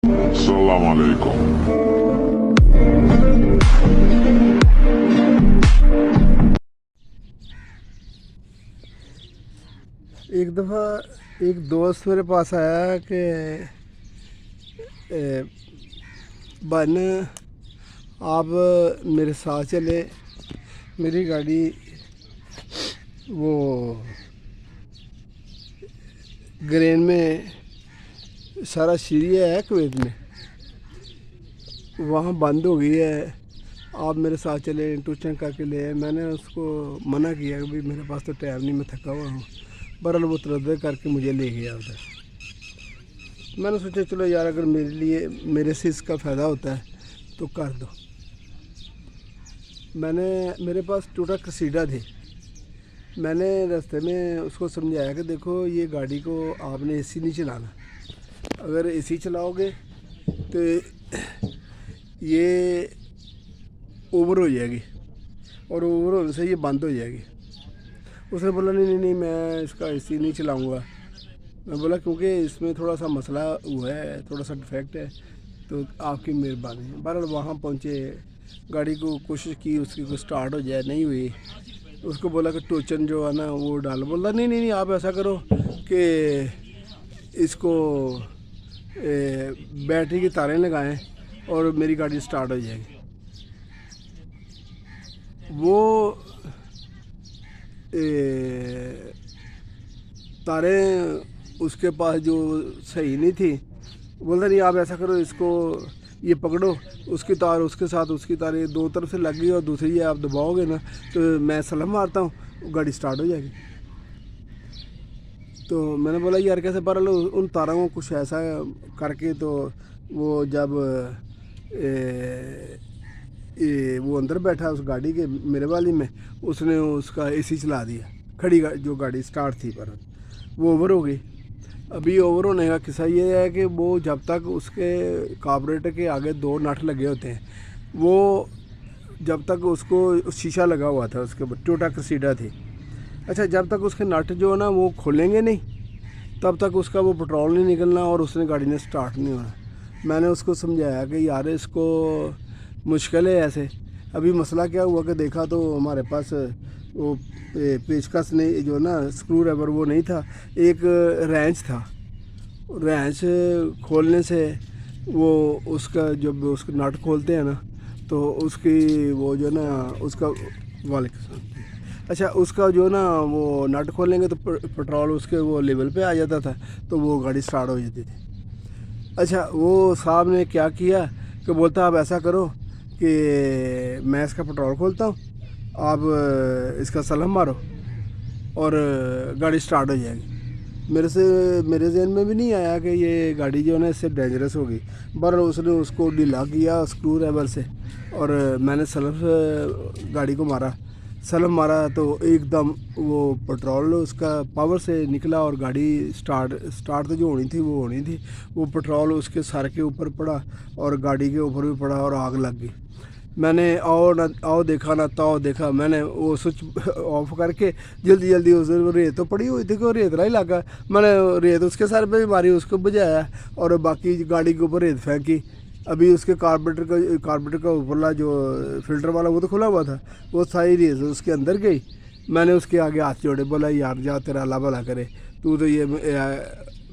अस्सलाम वालेकुम। एक दफ़ा एक दोस्त मेरे पास आया कि बन आप मेरे साथ चले, मेरी गाड़ी वो ग्रेन में सारा सीरिया है कुवैत में, वहाँ बंद हो गई है, आप मेरे साथ चले टूचन करके ले आए। मैंने उसको मना किया कि भाई मेरे पास तो टाइम नहीं, मैं थका हुआ हूँ। बहरहाल वो तरद्दुद करके मुझे ले गया उधर। मैंने सोचा चलो यार, अगर मेरे से इसका फ़ायदा होता है तो कर दो। मेरे पास टोटा क्रेसिडा थी। मैंने रास्ते में उसको समझाया कि देखो ये गाड़ी को आपने एसी नहीं चलाना, अगर एसी चलाओगे तो ये ओवर हो जाएगी और ओवर होने से ये बंद हो जाएगी। उसने बोला नहीं मैं इसका एसी नहीं चलाऊँगा। मैं बोला क्योंकि इसमें थोड़ा सा मसला हुआ है, थोड़ा सा डिफेक्ट है, तो आपकी मेहरबानी। बहरहाल वहाँ पहुँचे, गाड़ी को कोशिश की उसकी को स्टार्ट हो जाए, नहीं हुई। उसको बोला कि टोचन जो है ना वो डाल, बोला नहीं आप ऐसा करो कि इसको बैटरी की तारें लगाएं और मेरी गाड़ी स्टार्ट हो जाएगी। वो तारें उसके पास जो सही नहीं थी, बोलता नहीं आप ऐसा करो, इसको ये पकड़ो, उसकी तार उसके साथ उसकी तार ये दो तरफ से लग गई और दूसरी आप दबाओगे ना तो मैं सलम मारता हूँ, गाड़ी स्टार्ट हो जाएगी। तो मैंने बोला यार कैसे, पर उन तारों को कुछ ऐसा करके तो वो जब वो अंदर बैठा उस गाड़ी के मेरे वाली में, उसने उसका एसी चला दिया, खड़ी जो गाड़ी स्टार्ट थी पर वो ओवर हो गई। अभी ओवर होने का किस्सा ये है कि वो जब तक उसके कार्बोरेटर के आगे दो नट लगे होते हैं, वो जब तक उसको शीशा लगा हुआ था, उसके टोटा क्रेसिडा थी। अच्छा, जब तक उसके नट जो है ना वो खोलेंगे नहीं तब तक उसका वो पेट्रोल नहीं निकलना और उसने गाड़ी ने स्टार्ट नहीं होना। मैंने उसको समझाया कि यार इसको मुश्किल है ऐसे। अभी मसला क्या हुआ कि देखा तो हमारे पास वो पेचकस नहीं, जो ना स्क्रू ड्राइवर वो नहीं था, एक रेंच था। रेंच खोलने से वो उसका जब उसका नट खोलते हैं ना तो उसकी वो जो ना उसका अच्छा उसका जो ना वो नट खोलेंगे तो पेट्रोल उसके वो लेवल पे आ जाता था, तो वो गाड़ी स्टार्ट हो जाती थी। अच्छा, वो साहब ने क्या किया कि बोलता आप ऐसा करो कि मैं इसका पेट्रोल खोलता हूँ, आप इसका सलम मारो और गाड़ी स्टार्ट हो जाएगी। मेरे जहन में भी नहीं आया कि ये गाड़ी जो है ना इससे डेंजरस होगी। पर उसने उसको ढीला किया स्क्रू ड्राइवर से और मैंने गाड़ी को मारा, सलम मारा तो एकदम वो पेट्रोल उसका पावर से निकला और गाड़ी स्टार्ट तो जो होनी थी वो होनी थी, वो पेट्रोल उसके सर के ऊपर पड़ा और गाड़ी के ऊपर भी पड़ा और आग लग गई। मैंने आओ देखा ना ताओ देखा, मैंने वो स्विच ऑफ करके जल्दी उस रेत तो पड़ी हुई थी कि रेतला ही लगा, मैंने रेत उसके सर पे भी मारी, उसको बुझाया और बाकी गाड़ी के ऊपर रेत फेंकी। अभी उसके कार्बोरेटर का ऊपरला जो फिल्टर वाला वो तो खुला हुआ था, वो सारी रेत उसके अंदर गई। मैंने उसके आगे हाथ जोड़े, बोला यार जा तेरा अल्लाह भला करे, तू तो ये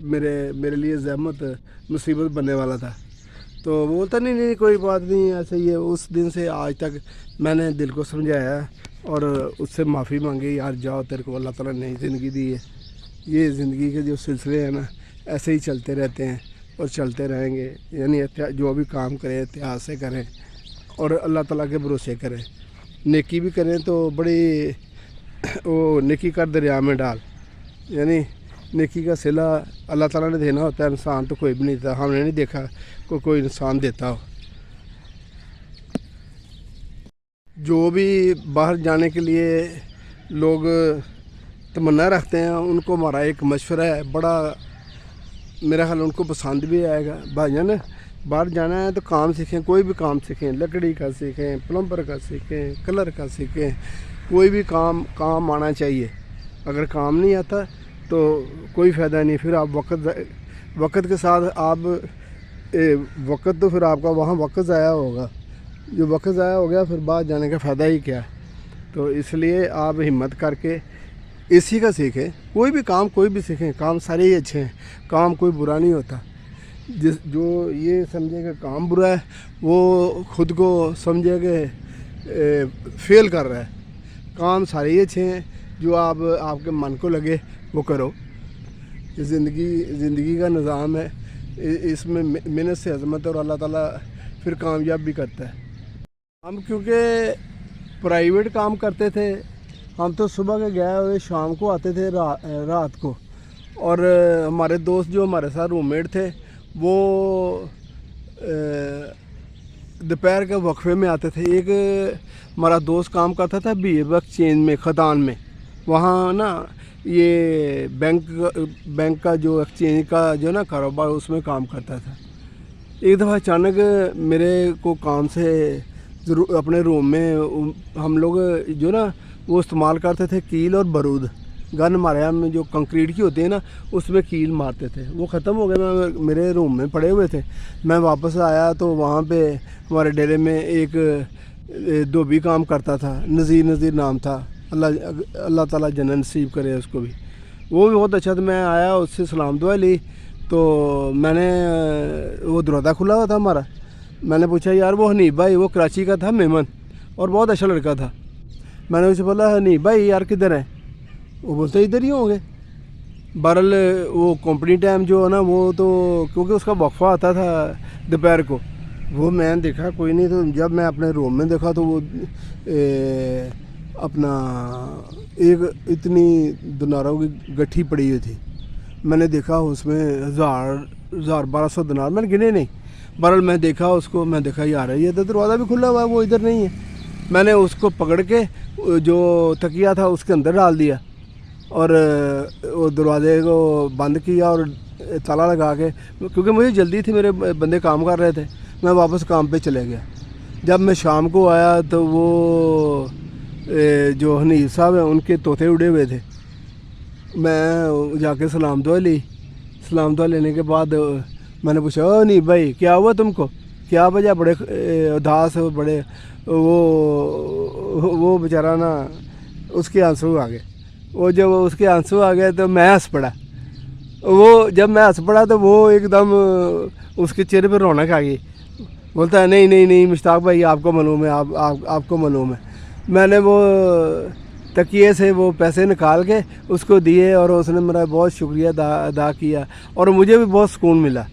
मेरे लिए ज़हमत मुसीबत बनने वाला था। तो वो बोलता नहीं कोई बात नहीं, ऐसे ही है। उस दिन से आज तक मैंने दिल को समझाया और उससे माफ़ी मांगी, यार जाओ तेरे को अल्लाह ताला नई ज़िंदगी दी है। ये ज़िंदगी के जो सिलसिले हैं ना ऐसे ही चलते रहते हैं और चलते रहेंगे, यानी जो भी काम करें एहतियात से करें और अल्लाह ताला के भरोसे करें। नेकी भी करें तो बड़ी वो नेकी कर दरिया में डाल, यानी नेकी का सिला अल्लाह ताला ने देना होता है, इंसान तो कोई भी नहीं देता। हमने नहीं देखा कोई इंसान देता हो। जो भी बाहर जाने के लिए लोग तमन्ना रखते हैं उनको हमारा एक मशवरा है, बड़ा मेरा ख्याल उनको पसंद भी आएगा। भाईजान बाहर जाना है तो काम सीखें, कोई भी काम सीखें, लकड़ी का सीखें, प्लम्बर का सीखें, कलर का सीखें, कोई भी काम आना चाहिए। अगर काम नहीं आता तो कोई फ़ायदा नहीं, फिर आप वक्त के साथ आप वक्त तो फिर आपका वहाँ वक्त ज़ाया होगा, जो वक्त ज़ाया हो गया फिर बाहर जाने का फ़ायदा ही क्या है। तो इसलिए आप हिम्मत करके इसी का सीखें, कोई भी काम कोई भी सीखें, काम सारे ही अच्छे हैं, काम कोई बुरा नहीं होता। जो ये समझे कि काम बुरा है वो खुद को समझे कि फेल कर रहा है। काम सारे ही अच्छे हैं, जो आपके मन को लगे वो करो। ज़िंदगी का निज़ाम है, इसमें मेहनत से अज़मत और अल्लाह ताला फिर कामयाब भी करता है। हम क्योंकि प्राइवेट काम करते थे, हम तो सुबह के गए हुए शाम को आते थे रात को। और हमारे दोस्त जो हमारे साथ रूममेट थे वो दोपहर के वक्फे में आते थे। एक हमारा दोस्त काम करता था BF एक्सचेंज में, खदान में, वहाँ ना ये बैंक का जो एक्सचेंज का जो ना कारोबार उसमें काम करता था। एक दफ़ा अचानक मेरे को काम से अपने रूम में हम लोग जो ना वो इस्तेमाल करते थे कील और बारूद, गन हमारे यहाँ में जो कंक्रीट की होती है ना उसमें कील मारते थे, वो ख़त्म हो गए। मेरे रूम में पड़े हुए थे। मैं वापस आया तो वहाँ पे हमारे डेरे में एक धोबी काम करता था, नज़ीर नाम था, अल्लाह ताला जन्नत नसीब करे उसको भी। वो भी बहुत अच्छा था। मैं आया, उससे सलाम दुआ ली, तो मैंने वो दरवाज़ा खुला हुआ था हमारा। मैंने पूछा यार वो हनीफ भाई, वो कराची का था मेमन और बहुत अच्छा लड़का था। मैंने उसे बोला हनीफ भाई यार किधर है? वो बोलते इधर ही होंगे। बहरहाल वो कंपनी टाइम जो है ना वो तो क्योंकि उसका वक्फा आता था दोपहर को, वो मैंने देखा कोई नहीं। तो जब मैं अपने रूम में देखा तो वो अपना एक इतनी दिनारों की गट्ठी पड़ी हुई थी। मैंने देखा उसमें 1200 दिनार, मैंने गिने नहीं। बहरहाल मैं देखा उसको, मैं देखा यार ये तो दरवाज़ा भी खुला हुआ है, वो इधर नहीं है। मैंने उसको पकड़ के जो तकिया था उसके अंदर डाल दिया और वो दरवाज़े को बंद किया और ताला लगा के, क्योंकि मुझे जल्दी थी, मेरे बंदे काम कर रहे थे, मैं वापस काम पे चले गया। जब मैं शाम को आया तो वो जो हनीफ साहब हैं उनके तोते उड़े हुए थे। मैं जाके सलाम दुआ ली। सलाम दुआ लेने के बाद मैंने पूछा ओ हनीफ भाई क्या हुआ तुमको, क्या वजह? बड़े उदास बड़े, वो बेचारा ना उसके आंसू आ गए। वो जब उसके आंसू आ गए तो मैं हंस पड़ा। वो जब मैं हंस पड़ा तो वो एकदम उसके चेहरे पर रौनक आ गई। बोलता है नहीं मुश्ताक भाई आपको मालूम है, आपको मालूम है। मैंने वो तकिए से वो पैसे निकाल के उसको दिए और उसने मेरा बहुत शुक्रिया अदा किया और मुझे भी बहुत सुकून मिला।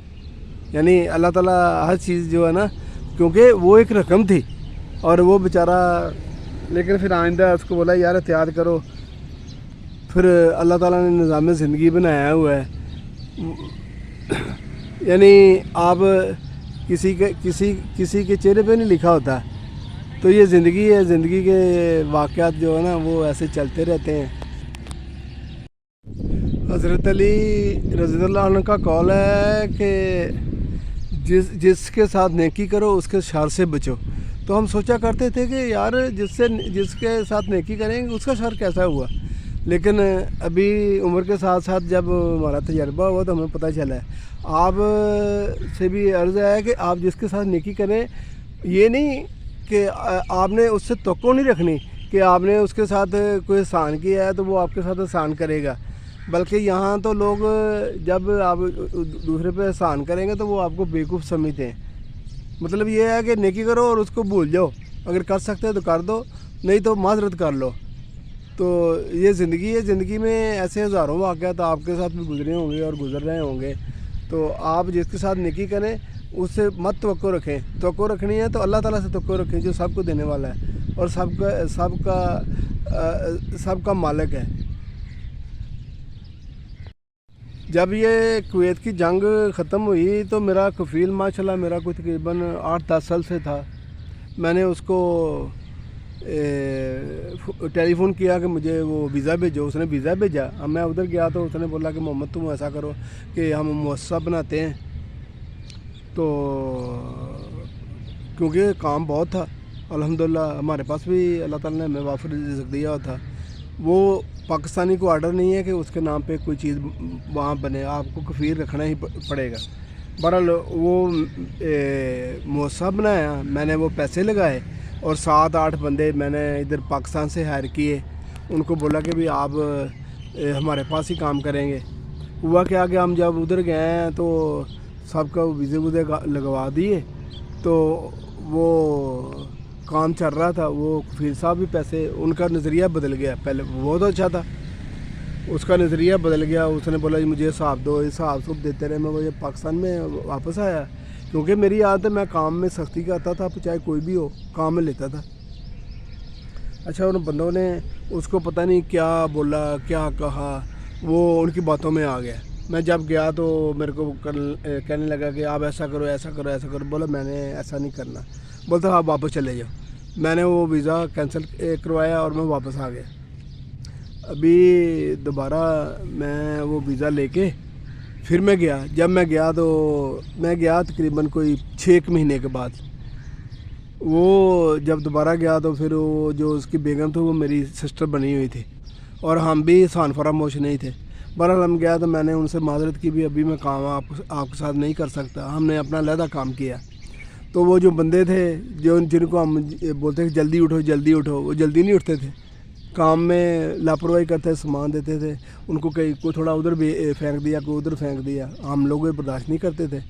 यानी अल्लाह ताला हर चीज़ जो है ना, क्योंकि वो एक रकम थी और वो बेचारा, लेकिन फिर आइंदा उसको बोला यार एहतियात करो। फिर अल्लाह ताला ने निज़ाम ज़िंदगी बनाया हुआ है। यानी आप किसी के चेहरे पे नहीं लिखा होता, तो ये ज़िंदगी है, ज़िंदगी के वाक़यात जो है ना वो ऐसे चलते रहते हैं। हज़रत अली रज़ियल्लाहु अन्हु का कौल है कि जिसके साथ नेकी करो उसके शर से बचो। तो हम सोचा करते थे कि यार जिसके साथ नेकी करेंगे उसका शर कैसा हुआ, लेकिन अभी उम्र के साथ साथ जब हमारा तजर्बा हुआ तो हमें पता चला है। आप से भी अर्ज़ है कि आप जिसके साथ नेकी करें, ये नहीं कि आपने उससे तवक्को नहीं रखनी कि आपने उसके साथ कोई एहसान किया है तो वो आपके साथ एहसान करेगा, बल्कि यहाँ तो लोग जब आप दूसरे पे एहसान करेंगे तो वो आपको बेवकूफ़ समझते हैं। मतलब ये है कि नेकी करो और उसको भूल जाओ, अगर कर सकते हो तो कर दो, नहीं तो माजरत कर लो। तो ये ज़िंदगी है, ज़िंदगी में ऐसे हज़ारों वाक़यात आपके साथ भी गुजरे होंगे और गुजर रहे होंगे। तो आप जिसके साथ नेकी करें उससे मत तवक्को रखें। तवक्को रखनी है तो अल्लाह ताला से तवक्को रखें जो सबको देने वाला है और सबका मालिक है। जब ये कुवैत की जंग ख़त्म हुई तो मेरा कफ़ील माशाल्लाह मेरा कोई तकरीबन 8-10 साल से था। मैंने उसको टेलीफ़ोन किया कि मुझे वो वीज़ा भेजो, उसने वीज़ा भेजा। अब मैं उधर गया तो उसने बोला कि मोहम्मद तुम ऐसा करो कि हम मुअस्सा बनाते हैं। तो क्योंकि काम बहुत था, अल्हम्दुलिल्लाह हमारे पास भी अल्लाह ताला ने हमें वाफिर रिज़्क़ दिया हुआ था। वो पाकिस्तानी को आर्डर नहीं है कि उसके नाम पे कोई चीज़ वहाँ बने, आपको कफ़ील रखना ही पड़ेगा। बहरहाल वो मौसा बनाया, मैंने वो पैसे लगाए और 7-8 बंदे मैंने इधर पाकिस्तान से हायर किए। उनको बोला कि भाई आप हमारे पास ही काम करेंगे। हुआ क्या कि हम जब उधर गए हैं तो सबका वीज़े वूज़े लगवा दिए, तो वो काम चल रहा था। वो कफील साहब भी पैसे, उनका नज़रिया बदल गया। पहले बहुत अच्छा था, उसका नज़रिया बदल गया। उसने बोला जी मुझे हिसाब दो, हिसाब सब देते रहे। मैं मुझे पाकिस्तान में वापस आया, क्योंकि मेरी आदत है, मैं काम में सख्ती करता था, चाहे कोई भी हो काम में लेता था। अच्छा, उन बंदों ने उसको पता नहीं क्या बोला, क्या कहा, वो उनकी बातों में आ गया। मैं जब गया तो मेरे को कहने लगा कि आप ऐसा करो, ऐसा करो, ऐसा करो। बोला मैंने ऐसा नहीं करना। बोलता आप वापस चले जाओ। मैंने वो वीज़ा कैंसिल करवाया और मैं वापस आ गया। अभी दोबारा मैं वो वीज़ा लेके फिर मैं गया। जब मैं गया तो मैं गया तकरीबन कोई 6 महीने के बाद। वो जब दोबारा गया तो फिर वो जो उसकी बेगम थी वो मेरी सिस्टर बनी हुई थी, और हम भी सान फरामोश नहीं थे। बहरहाल हम गया तो मैंने उनसे माजरत की भी, अभी मैं काम आपके साथ नहीं कर सकता, हमने अपना अलहदा काम किया। तो वो जो बंदे थे जो जिनको हम बोलते थे जल्दी उठो जल्दी उठो, वो जल्दी नहीं उठते थे, काम में लापरवाही करते, सामान देते थे उनको, कहीं कोई थोड़ा उधर भी फेंक दिया, कोई उधर फेंक दिया, हम लोग बर्दाश्त नहीं करते थे।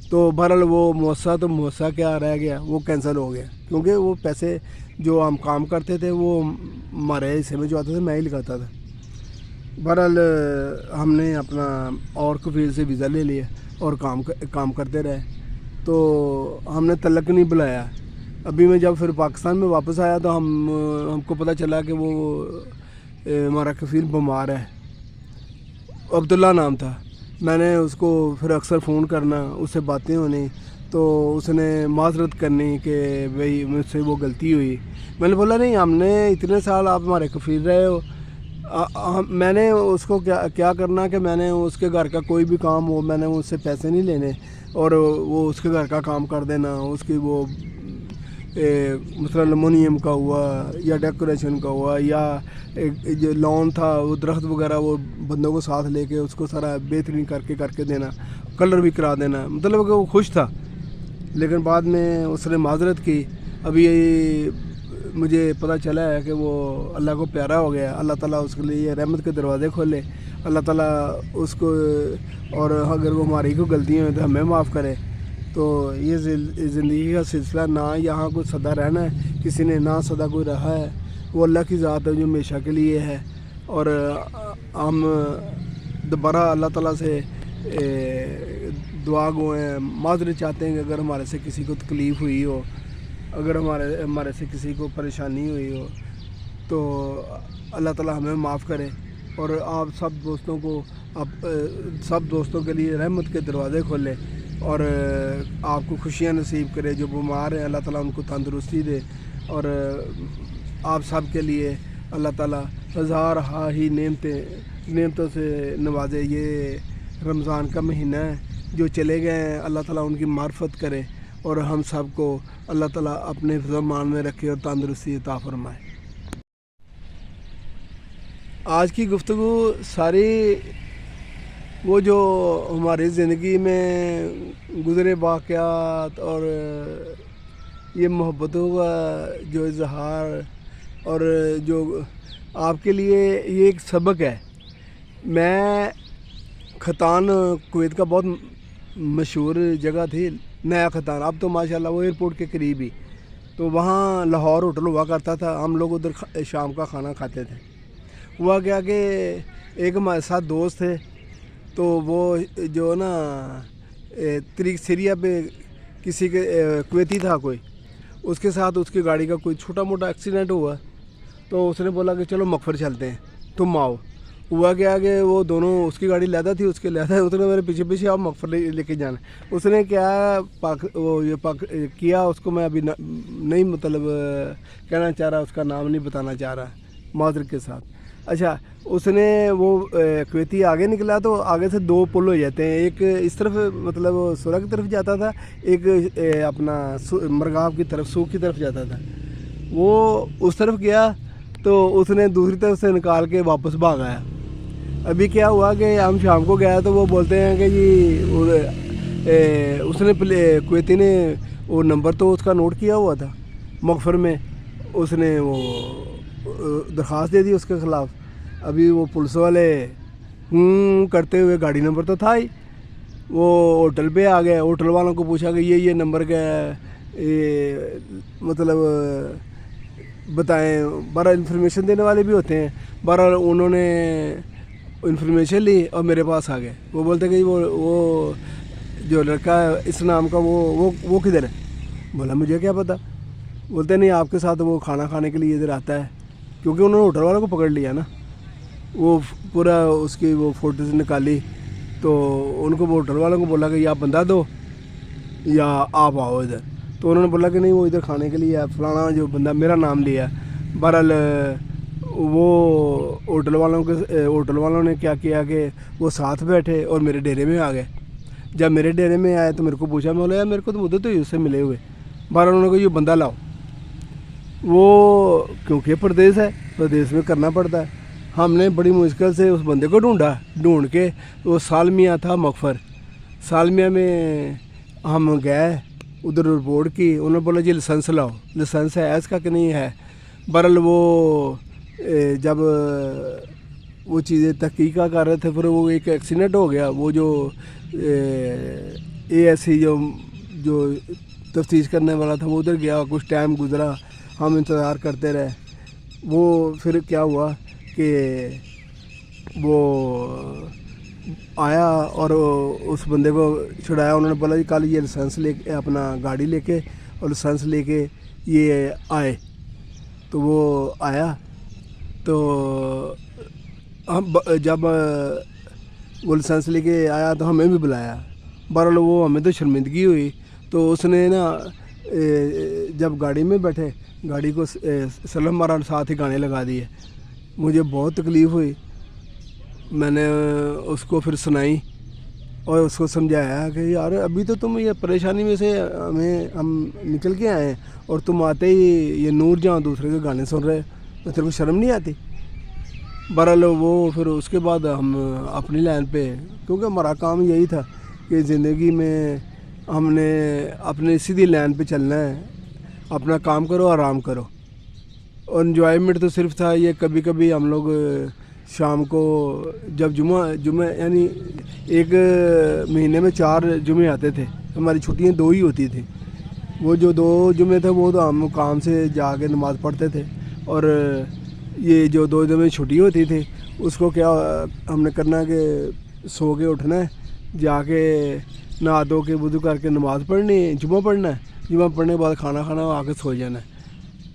तो बहरहाल वो मौसा क्या रह गया, वो कैंसिल हो गया, क्योंकि वो पैसे जो हम काम करते थे वो हमारे हिस्से में जो आते थे मैं ही लगाता था। बहरहाल हमने अपना और कफील से वीज़ा ले लिया और काम करते रहे। तो हमने तलक नहीं बुलाया। अभी मैं जब फिर पाकिस्तान में वापस आया तो हमको पता चला कि वो हमारा कफील बीमार है, अब्दुल्ला नाम था। मैंने उसको फिर अक्सर फ़ोन करना, उससे बातें होनी, तो उसने माजरत करनी कि भाई मुझसे वो गलती हुई। मैंने बोला नहीं, हमने इतने साल आप हमारे कफील रहे हो, मैंने उसको क्या करना कि मैंने उसके घर का कोई भी काम हो, मैंने उससे पैसे नहीं लेने और वो उसके घर का काम कर देना। उसकी वो मतलब एलुमिनियम का हुआ या डेकोरेशन का हुआ या जो लॉन था वो दरख्त वगैरह, वो बंदों को साथ लेके उसको सारा बेहतरीन करके देना, कलर भी करा देना, मतलब कि वो खुश था। लेकिन बाद में उसने माजरत की। अभी मुझे पता चला है कि वो अल्लाह को प्यारा हो गया। अल्लाह ताला उसके लिए रहमत के दरवाज़े खोले, अल्लाह ताला उसको, और अगर वो हमारी को गलतियाँ हैं तो हमें माफ़ करे। तो ये ज़िंदगी का सिलसिला, ना यहाँ कुछ सदा रहना है किसी ने, ना सदा कोई रहा है। वो अल्लाह की ज़ात है जो हमेशा के लिए है। और हम दोबारा अल्लाह ताला से दुआ गो हैं, माजरत चाहते हैं कि अगर हमारे से किसी को तकलीफ़ हुई हो, अगर हमारे से किसी को परेशानी हुई हो तो अल्लाह ताला हमें माफ़ करे। और आप सब दोस्तों के लिए रहमत के दरवाज़े खोले और आपको खुशियाँ नसीब करे। जो बीमार हैं अल्लाह ताला उनको तंदुरुस्ती दे, और आप सब के लिए अल्लाह ताला हज़ार ही नेमतों से नवाजे। ये रमज़ान का महीना है, जो चले गए हैं अल्लाह ताला उनकी मार्फत करे और हम सब को अल्लाह ताला अपने फ़रमान में रखे और तंदुरुस्ती अता फरमाए। आज की गुफ्तगू सारी वो जो हमारी ज़िंदगी में गुज़रे वाक़यात और ये मोहब्बतों का जो इज़हार, और जो आपके लिए ये एक सबक है। मैं खतान कुवैत का बहुत मशहूर जगह थी, नया खतान, अब तो माशाल्लाह वो एयरपोर्ट के करीब ही। तो वहाँ लाहौर होटल हुआ करता था, हम लोग उधर शाम का खाना खाते थे। हुआ क्या कि एक हमारे साथ दोस्त थे, तो वो जो ना तरीक सीरिया पे किसी के कुवैती था कोई, उसके साथ उसकी गाड़ी का कोई छोटा मोटा एक्सीडेंट हुआ। तो उसने बोला कि चलो मकफर चलते हैं, तुम आओ। हुआ क्या कि वो दोनों, उसकी गाड़ी लहदा थी, उसके लहदा, उसने मेरे पीछे पीछे आप मकफर लेके जाना। उसने क्या किया, उसको मैं अभी नहीं मतलब कहना चाह रहा, उसका नाम नहीं बताना चाह रहा माजरत के साथ। अच्छा, उसने वो कुवैती आगे निकला तो आगे से 2 पुल हो जाते हैं, एक इस तरफ मतलब सुरख की तरफ जाता था, एक अपना मरगाव की तरफ, सूख की तरफ जाता था। वो उस तरफ गया तो उसने दूसरी तरफ से निकाल के वापस भाग आया। अभी क्या हुआ कि हम शाम को गया तो वो बोलते हैं कि जी उसने कुवैती ने वो नंबर तो उसका नोट किया हुआ था मगफर में, उसने वो दरख्वास्त दे दी उसके ख़िलाफ़। अभी वो पुलिस वाले करते हुए, गाड़ी नंबर तो था ही, वो होटल पे आ गए। होटल वालों को पूछा कि ये नंबर का ये मतलब बताएं। बारह इन्फॉर्मेशन देने वाले भी होते हैं। बारह उन्होंने इन्फॉर्मेशन ली और मेरे पास आ गए। वो बोलते कि वो जो लड़का इस नाम का वो किधर है? बोला मुझे क्या पता। बोलते नहीं, आपके साथ वो खाना खाने के लिए इधर आता है, क्योंकि उन्होंने होटल वालों को पकड़ लिया ना। वो पूरा उसकी वो फ़ोटोज़ निकाली, तो उनको होटल वालों को बोला कि या बंदा दो या आप आओ इधर। तो उन्होंने बोला कि नहीं, वो इधर खाने के लिए है, फलाना जो बंदा मेरा नाम लिया। बहरहाल वो होटल वालों ने क्या किया कि वो साथ बैठे और मेरे डेरे में आ गए। जब मेरे डेरे में आए तो मेरे को पूछा, मैं बोला यार मेरे को तो मुद्दत हुई उससे मिले हुए। बहरहाल उन्होंने कहा ये बंदा लाओ। वो क्योंकि प्रदेश है, प्रदेश में करना पड़ता है। हमने बड़ी मुश्किल से उस बंदे को ढूंढ के, वो सालमिया था मगफर, सालमिया में हम गए, उधर रिपोर्ट की। उन्होंने बोला जी लाइसेंस लाओ, लाइसेंस है इसका कि नहीं है। बहरहाल वो जब वो चीज़ें तहकीक कर रहे थे, फिर वो एक एक्सीडेंट हो गया। वो जो ASI जो तफ्तीश करने वाला था वो उधर गया, कुछ टाइम गुजरा, हम इंतज़ार करते रहे। वो फिर क्या हुआ कि वो आया और उस बंदे को छुड़ाया। उन्होंने बोला जी कल ये लाइसेंस लेके अपना गाड़ी लेके और लाइसेंस लेके ये आए। तो वो आया, तो हम जब वो लाइसेंस लेके आया तो हमें भी बुलाया। बहरहाल वो हमें तो शर्मिंदगी हुई। तो उसने ना जब गाड़ी में बैठे, गाड़ी को सलम मारा, साथ ही गाने लगा दिए। मुझे बहुत तकलीफ़ हुई। मैंने उसको फिर सुनाई और उसको समझाया कि यार अभी तो तुम ये परेशानी में से हम निकल के आए हैं और तुम आते ही ये नूर जहाँ दूसरे के गाने सुन रहे, तो तेरे को शर्म नहीं आती? बहरहाल वो फिर उसके बाद हम अपनी लाइन पे, क्योंकि हमारा काम यही था कि ज़िंदगी में हमने अपने सीधी लाइन पे चलना है, अपना काम करो, आराम करो। और इन्जॉयमेंट तो सिर्फ था ये, कभी कभी हम लोग शाम को जब जुमे यानी एक महीने में 4 जुमे आते थे, हमारी छुट्टियां 2 ही होती थी। वो जो 2 जुमे थे वो तो हम काम से जाके नमाज़ पढ़ते थे, और ये जो 2 जुमे छुट्टी होती थी उसको क्या हमने करना कि सो के उठना है, जाके नहा धो के वुज़ू करके नमाज़ पढ़नी, जुम्मा पढ़ना है, जुम्मा पढ़ने के बाद खाना खाना, आके सो जाना है।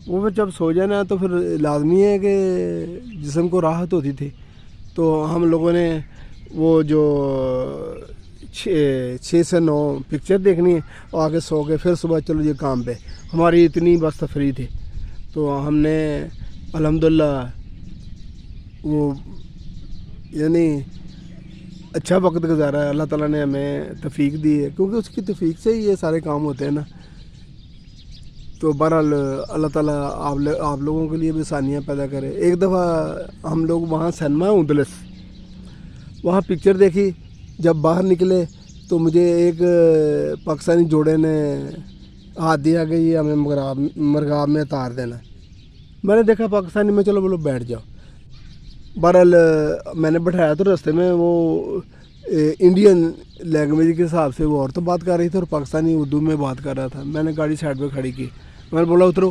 वो फिर जब सो जाना तो फिर लाजमी है कि जिस्म को राहत होती थी। तो हम लोगों ने वो जो 6 से 9 पिक्चर देखनी है और आके सो के फिर सुबह चलो ये काम पे। हमारी इतनी बस तफरी थी। तो हमने अल्हम्दुलिल्लाह वो यानी अच्छा वक्त गुजारा है। अल्लाह ताला ने हमें तौफीक दी है, क्योंकि उसकी तौफीक से ही ये सारे काम होते हैं ना। तो बहरहाल अल्लाह ताला आप लोगों के लिए भी आसानियाँ पैदा करे। एक दफ़ा हम लोग वहाँ सिनेमा उंदलस, वहाँ पिक्चर देखी। जब बाहर निकले तो मुझे एक पाकिस्तानी जोड़े ने हाथ दिया कि ये हमें मरगाब में उतार देना। मैंने देखा पाकिस्तानी में, चलो बोलो बैठ जाओ। बहरहाल मैंने बैठाया तो रास्ते में वो इंडियन लैंग्वेज के हिसाब से वो और तो बात कर रही थी और पाकिस्तानी उर्दू में बात कर रहा था। मैंने गाड़ी साइड पे खड़ी की, मैंने बोला उतरो।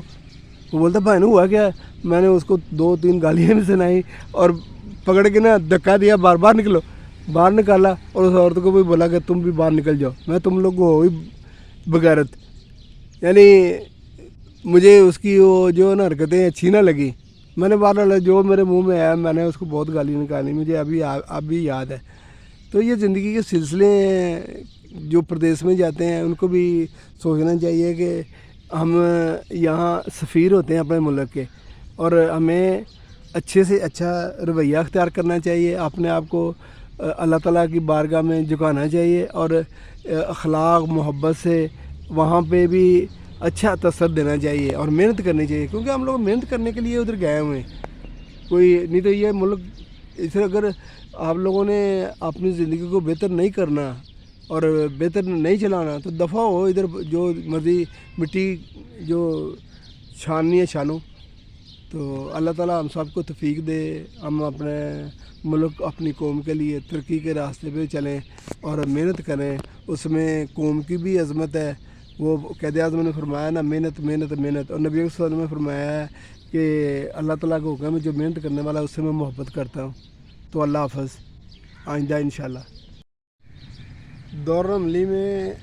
वो बोलता भाई हुआ क्या है? मैंने उसको 2-3 गालियाँ भी सुनाई और पकड़ के ना धक्का दिया, बार निकलो। बाहर निकाला और उस औरत को भी बोला कि तुम भी बाहर निकल जाओ, मैं तुम लोग को हो ही बगैरत। यानी मुझे उसकी वो जो ना हरकतें अच्छी ना लगी। मैंने बहरहाल जो मेरे मुंह में आया मैंने उसको बहुत गाली निकाली, मुझे अभी याद है। तो ये ज़िंदगी के सिलसिले जो प्रदेश में जाते हैं उनको भी सोचना चाहिए कि हम यहाँ सफ़ीर होते हैं अपने मुल्क के, और हमें अच्छे से अच्छा रवैया अख्तियार करना चाहिए, अपने आप को अल्लाह ताला की बारगाह में झुकाना चाहिए और अखलाक मोहब्बत से वहाँ पे भी अच्छा तसर देना चाहिए और मेहनत करनी चाहिए। क्योंकि हम लोग मेहनत करने के लिए उधर गए हुए हैं, कोई नहीं तो ये मुल्क इसे अगर आप लोगों ने अपनी ज़िंदगी को बेहतर नहीं करना اور بہتر نہیں چلانا تو دفعہ ہو ادھر جو مرضی مٹی جو چھاننی ہے چھانو. تو اللہ تعالیٰ ہم سب کو توفیق دے, ہم اپنے ملک اپنی قوم کے لیے ترقی کے راستے پہ چلیں اور محنت کریں. اس میں قوم کی بھی عظمت ہے. وہ قائد اعظم نے فرمایا نا, محنت محنت محنت, اور نبی صلی اللہ علیہ وسلم نے فرمایا ہے کہ اللہ تعالیٰ کو حکم ہے جو محنت کرنے والا ہے اس سے میں محبت کرتا ہوں. تو اللہ حافظ, آئندہ انشاءاللہ. دورہ عملی میں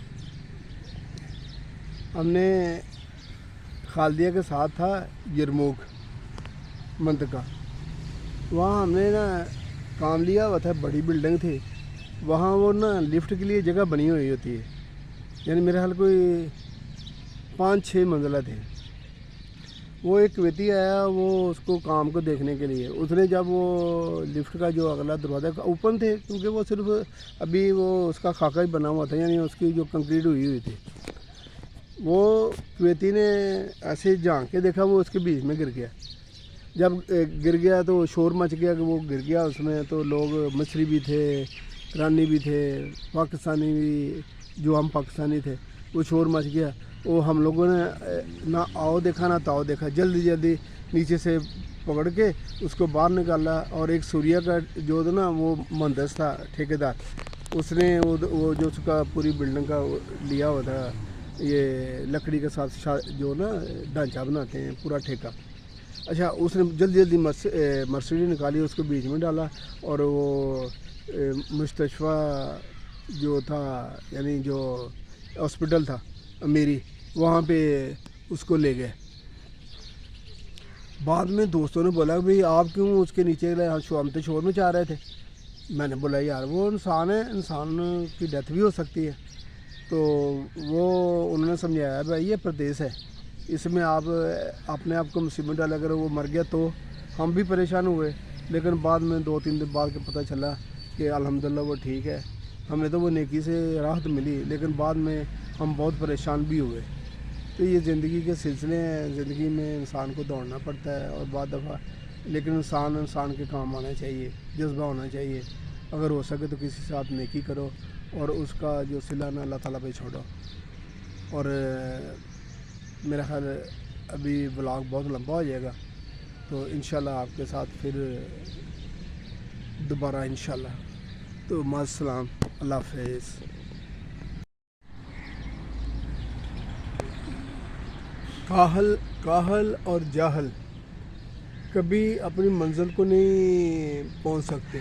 ہم نے خالدیہ کے ساتھ تھا یرموک منطقہ, وہاں ہم نے نا کام لیا ہوا تھا. بڑی بلڈنگ تھی وہاں, وہ نا لفٹ کے لیے جگہ بنی ہوئی ہوتی ہے, یعنی میرے خیال کوئی 5-6 منزلہ تھے. وہ ایک ویتی آیا, وہ اس کو کام کو دیکھنے کے لیے. اس نے جب وہ لفٹ کا جو اگلا دروازہ اوپن تھے, کیونکہ وہ صرف ابھی وہ اس کا خاکہ ہی بنا ہوا تھا, یعنی اس کی جو کنکریٹ ہوئی تھی. وہ ویتی نے ایسے جھانک کے دیکھا, وہ اس کے بیچ میں گر گیا. جب گر گیا تو شور مچ گیا کہ وہ گر گیا اس میں. تو لوگ مصری بھی تھے, ایرانی بھی تھے, پاکستانی بھی, جو ہم پاکستانی تھے, وہ شور مچ گیا. وہ ہم لوگوں نے نہ آؤ دیکھا نہ تاؤ دیکھا, جلدی جلدی نیچے سے پکڑ کے اس کو باہر نکالا. اور ایک سوریا کا جو تھا نا, وہ مہندس تھا ٹھیکیدار, اس نے وہ جو اس کا پوری بلڈنگ کا لیا ہوا تھا, یہ لکڑی کے ساتھ جو نا ڈھانچہ بناتے ہیں پورا ٹھیکہ. اچھا, اس نے جلدی جلدی مرسیڈی نکالی, اس کو بیچ میں ڈالا, اور وہ مستشفیٰ جو تھا, یعنی جو ہاسپٹل تھا امیری, وہاں پہ اس کو لے گئے. بعد میں دوستوں نے بولا بھئی آپ کیوں اس کے نیچے گئے, ہم تو شور مچا رہے تھے. میں نے بولا یار وہ انسان ہے, انسان کی ڈیتھ بھی ہو سکتی ہے. تو وہ انہوں نے سمجھایا بھائی یہ پردیس ہے, اس میں آپ اپنے آپ کو مصیبت ڈالا. اگر وہ مر گیا تو ہم بھی پریشان ہوئے, لیکن بعد میں 2-3 دن بعد کے پتہ چلا کہ الحمدللہ وہ ٹھیک ہے. ہمیں تو وہ نیکی سے راحت ملی, لیکن بعد میں ہم بہت پریشان بھی ہوئے. تو یہ زندگی کے سلسلے ہیں, زندگی میں انسان کو دوڑنا پڑتا ہے, اور بعض دفعہ لیکن انسان کے کام آنا چاہیے, جذبہ ہونا چاہیے. اگر ہو سکے تو کسی ساتھ نیکی کرو, اور اس کا جو صلہ نا اللہ تعالیٰ پہ چھوڑو. اور میرا خیال ابھی بلاگ بہت لمبا ہو جائے گا, تو انشاءاللہ آپ کے ساتھ پھر دوبارہ انشاءاللہ. تو مع السلام, اللہ حافظ. کاہل اور جاہل کبھی اپنی منزل کو نہیں پہنچ سکتے,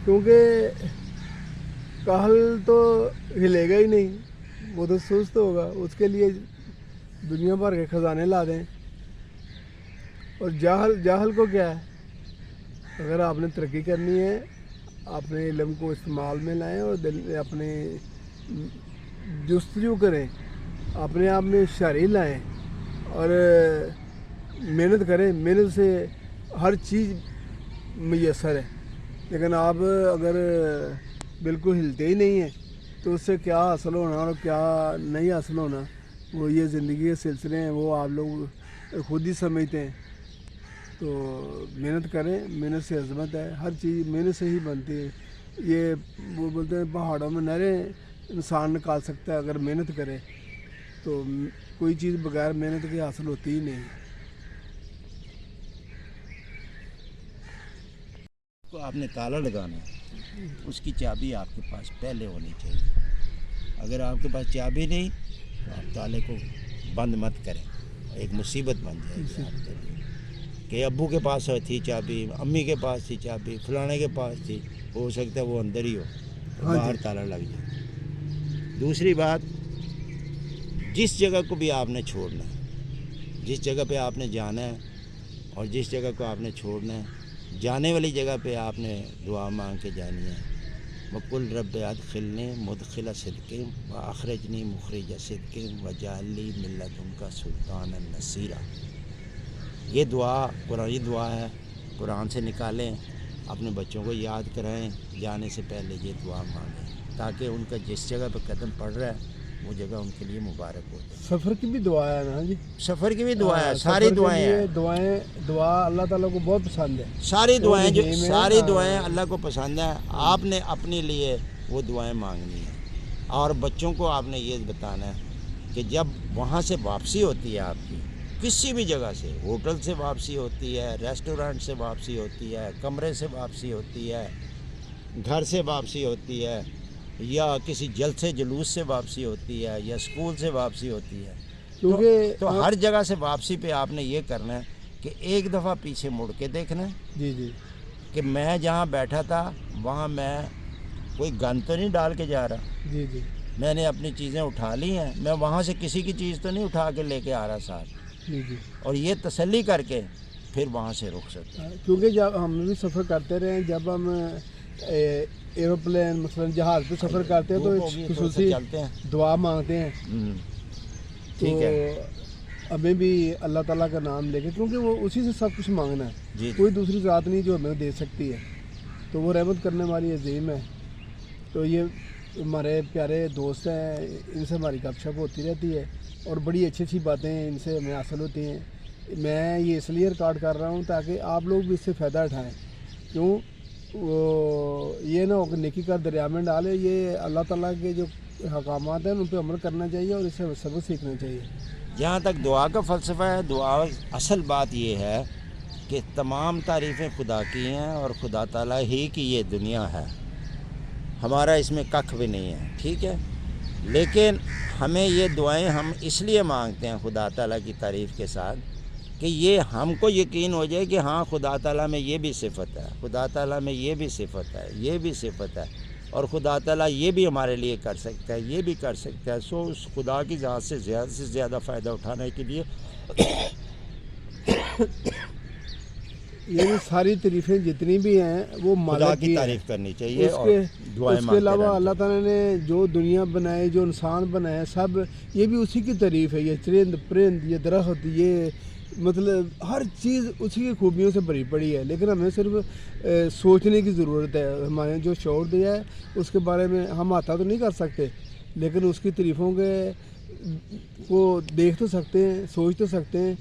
کیونکہ کاہل تو ہلے گا ہی نہیں, وہ تو سست ہوگا. اس کے لیے دنیا بھر کے خزانے لا دیں. اور جاہل کو کیا ہے, اگر آپ نے ترقی کرنی ہے اپنے علم کو استعمال میں لائیں, اور اپنے جستجو کریں, اپنے آپ میں ہوشیاری لائیں, اور محنت کریں. محنت سے ہر چیز میسر ہے. لیکن آپ اگر بالکل ہلتے ہی نہیں ہیں تو اس سے کیا حاصل ہونا اور کیا نہیں حاصل ہونا, وہ یہ زندگی کے سلسلے ہیں, وہ آپ لوگ خود ہی سمجھتے ہیں. تو محنت کریں, محنت سے عظمت ہے. ہر چیز محنت سے ہی بنتی ہے. یہ وہ بولتے ہیں پہاڑوں میں نہریں انسان نکال سکتا ہے, اگر محنت کرے تو کوئی چیز بغیر محنت کے حاصل ہوتی ہی نہیں. کو آپ نے تالا لگانا ہے, اس کی چابی آپ کے پاس پہلے ہونی چاہیے. اگر آپ کے پاس چابی نہیں تو آپ تالے کو بند مت کریں, ایک مصیبت بن جائے گی آپ کے لیے کہ ابو کے پاس تھی چابی, امی کے پاس تھی چابی, فلانے کے پاس تھی, ہو سکتا ہے وہ اندر ہی ہو, باہر تالا لگ جائے. دوسری بات, جس جگہ کو بھی آپ نے چھوڑنا ہے, جس جگہ پہ آپ نے جانا ہے اور جس جگہ کو آپ نے چھوڑنا ہے, جانے والی جگہ پہ آپ نے دعا مانگ کے جانی ہے. وَقُلْ رَبِّ أَدْخِلْنِي مُدْخِلَ صِدْقٍ وَأَخْرِجْنِي مُخْرِجَ صِدْقٍ وَاجْعَل لِّي مِن لَّدُنكَ سُلْطَانًا نَصِيرًا. یہ دعا قرآنی دعا ہے, قرآن سے نکالیں, اپنے بچوں کو یاد کرائیں, جانے سے پہلے یہ دعا مانگیں, تاکہ ان کا جس جگہ پہ قدم پڑ رہا ہے وہ جگہ ان کے لیے مبارک ہو. سفر کی بھی دعا ہے نا جی, سفر کی بھی دعا ہے, ساری دعائیں ہیں. دعا اللہ تعالیٰ کو بہت پسند ہے. ساری دعائیں اللہ کو پسند ہے. آپ نے اپنے لیے وہ دعائیں مانگنی ہیں. اور بچوں کو آپ نے یہ بتانا ہے کہ جب وہاں سے واپسی ہوتی ہے آپ کی کسی بھی جگہ سے, ہوٹل سے واپسی ہوتی ہے, ریسٹورنٹ سے واپسی ہوتی ہے, کمرے سے واپسی ہوتی ہے, گھر سے واپسی ہوتی ہے, یا کسی جلسے جلوس سے واپسی ہوتی ہے, یا اسکول سے واپسی ہوتی ہے, کیونکہ تو ہر جگہ سے واپسی پہ آپ نے یہ کرنا ہے کہ ایک دفعہ پیچھے مڑ کے دیکھنا ہے جی جی کہ میں جہاں بیٹھا تھا وہاں میں کوئی گن تو نہیں ڈال کے جا رہا, جی جی میں نے اپنی چیزیں اٹھا لی ہیں, میں وہاں سے کسی کی چیز تو نہیں اٹھا کے لے کے آ رہا ساتھ, جی جی. اور یہ تسلی کر کے پھر وہاں سے رخ سکتے ہیں. کیونکہ جب ہم بھی سفر کرتے رہے ہیں, جب ہم ایروپلین مثلا جہاز پہ سفر کرتے ہیں تو دھوپ ہوگی ایک تو خصوصی چلتے ہیں. دعا مانگتے ہیں. ٹھیک ہے, تو ہمیں بھی اللہ تعالیٰ کا نام لے کے, کیونکہ وہ اسی سے سب کچھ مانگنا ہے, جی کوئی دوسری ذات نہیں جو ہمیں دے سکتی ہے, تو وہ رحمت کرنے والی عظیم ہے. تو یہ ہمارے پیارے دوست ہیں, ان سے ہماری گپ شپ ہوتی رہتی ہے اور بڑی اچھی اچھی باتیں ان سے ہمیں حاصل ہوتی ہیں. میں یہ اس لیے ریکارڈ کر رہا ہوں تاکہ آپ لوگ بھی اس سے فائدہ اٹھائیں. کیوں وہ یہ نہ ہو کہ نیکی کا دریا میں ڈالے, یہ اللہ تعالیٰ کے جو احکامات ہیں ان پہ عمل کرنا چاہیے اور اس سے سبق سیکھنا چاہیے. جہاں تک دعا کا فلسفہ ہے, دعا اصل بات یہ ہے کہ تمام تعریفیں خدا کی ہیں اور خدا تعالیٰ ہی کی یہ دنیا ہے, ہمارا اس میں ککھ بھی نہیں ہے, ٹھیک ہے. لیکن ہمیں یہ دعائیں ہم اس لیے مانگتے ہیں خدا تعالیٰ کی تعریف کے ساتھ کہ یہ ہم کو یقین ہو جائے کہ ہاں خدا تعالیٰ میں یہ بھی صفت ہے, خدا تعالیٰ میں یہ بھی صفت ہے, یہ بھی صفت ہے, اور خدا تعالیٰ یہ بھی ہمارے لیے کر سکتا ہے, یہ بھی کر سکتا ہے. سو اس خدا کی ذات سے زیادہ فائدہ اٹھانے کے لیے یہ ساری تعریفیں جتنی بھی ہیں وہ خدا مالک کی کی تعریف کرنی چاہیے اس اور کے دعائیں اس کے مانگتے علاوہ رہنا اللہ چاہیے. تعالیٰ نے جو دنیا بنائے, جو انسان بنائے, سب یہ بھی اسی کی تعریف ہے. یہ چرند پرند, یہ درخت, یہ مطلب ہر چیز اسی کی خوبیوں سے بھری پڑی ہے. لیکن ہمیں صرف سوچنے کی ضرورت ہے. ہمارے جو شعور دیا ہے اس کے بارے میں ہم عطا تو نہیں کر سکتے, لیکن اس کی تعریفوں کے کو دیکھ تو سکتے ہیں, سوچ تو سکتے ہیں,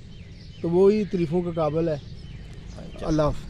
تو وہی تعریفوں کے قابل ہے. اللہ حافظ.